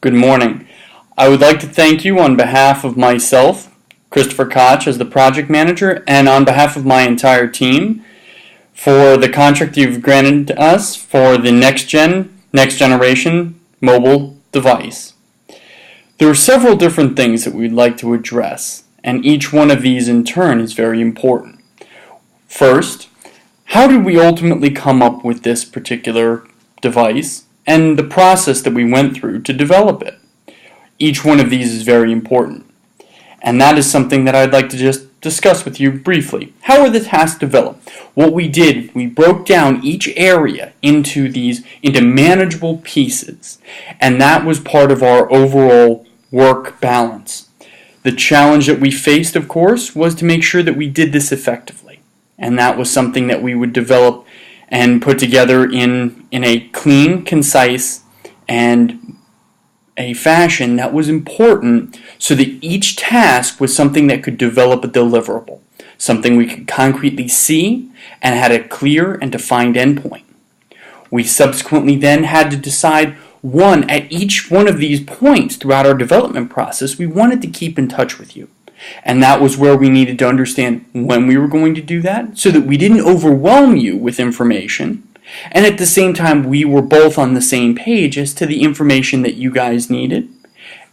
Good morning. I would like to thank you on behalf of myself, Christopher Koch, as the project manager, and on behalf of my entire team for the contract you've granted us for the next generation mobile device. There are several different things that we'd like to address, and each one of these in turn is very important. First, how did we ultimately come up with this particular device and the process that we went through to develop it? Each one of these is very important, and that is something that I'd like to just discuss with you briefly. How are the tasks developed? What we did, we broke down each area into manageable pieces, and that was part of our overall work balance. The challenge that we faced, of course, was to make sure that we did this effectively, and that was something that we would develop and put together in a clean, concise, and a fashion that was important so that each task was something that could develop a deliverable, something we could concretely see and had a clear and defined endpoint. We subsequently then had to decide at each one of these points throughout our development process, we wanted to keep in touch with you. And that was where we needed to understand when we were going to do that so that we didn't overwhelm you with information, and at the same time we were both on the same page as to the information that you guys needed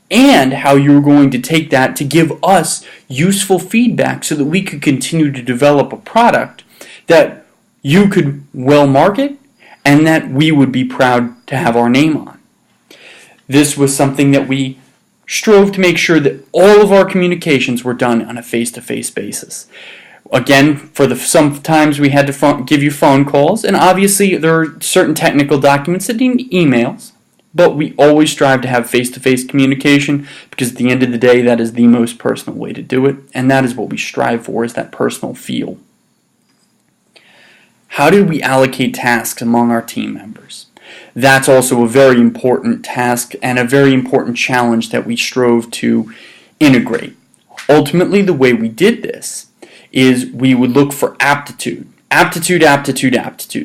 and how you were going to take that to give us useful feedback so that we could continue to develop a product that you could well market and that we would be proud to have our name on. This was something that we strove to make sure that all of our communications were done on a face-to-face basis. Again, sometimes we had to give you phone calls, and obviously there are certain technical documents that need emails, but we always strive to have face-to-face communication because at the end of the day, that is the most personal way to do it, and that is what we strive for, is that personal feel. How did we allocate tasks among our team members? That's also a very important task and a very important challenge that we strove to integrate. Ultimately, the way we did this is we would look for aptitude. Aptitude.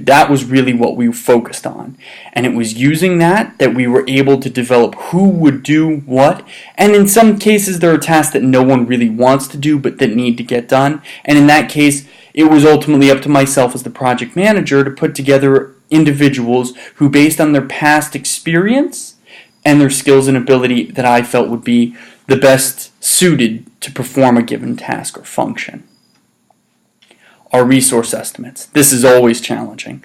That was really what we focused on. And it was using that we were able to develop who would do what. And in some cases, there are tasks that no one really wants to do but that need to get done. And in that case, it was ultimately up to myself as the project manager to put together individuals who, based on their past experience and their skills and ability, that I felt would be the best suited to perform a given task or function. Our resource estimates. This is always challenging.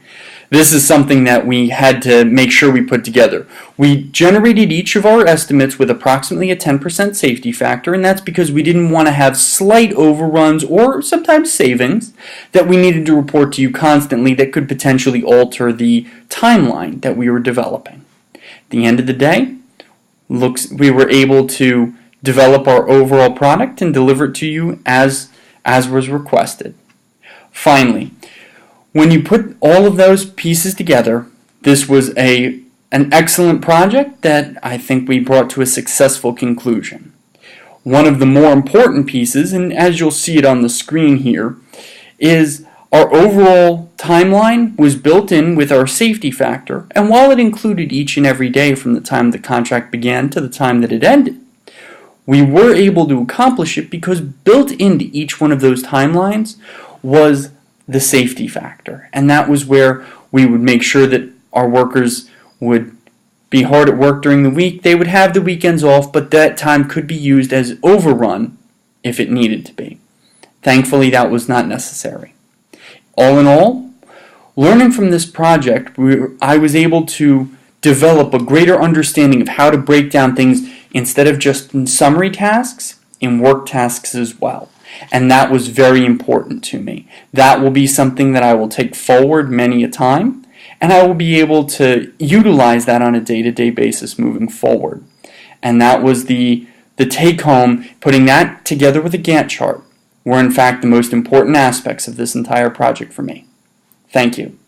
This is something that we had to make sure we put together. We generated each of our estimates with approximately a 10% safety factor, and that's because we didn't want to have slight overruns or sometimes savings that we needed to report to you constantly that could potentially alter the timeline that we were developing. At the end of the day, we were able to develop our overall product and deliver it to you as was requested. Finally, when you put all of those pieces together, this was an excellent project that I think we brought to a successful conclusion. One of the more important pieces, and as you'll see it on the screen here, is our overall timeline was built in with our safety factor, and while it included each and every day from the time the contract began to the time that it ended, we were able to accomplish it because built into each one of those timelines was the safety factor, and that was where we would make sure that our workers would be hard at work during the week. They would have the weekends off, but that time could be used as overrun if it needed to be. Thankfully, that was not necessary. All in all, learning from this project, I was able to develop a greater understanding of how to break down things instead of just in summary tasks, in work tasks as well. And that was very important to me. That will be something that I will take forward many a time, and I will be able to utilize that on a day-to-day basis moving forward. And that was the take-home, putting that together with a Gantt chart, were in fact the most important aspects of this entire project for me. Thank you.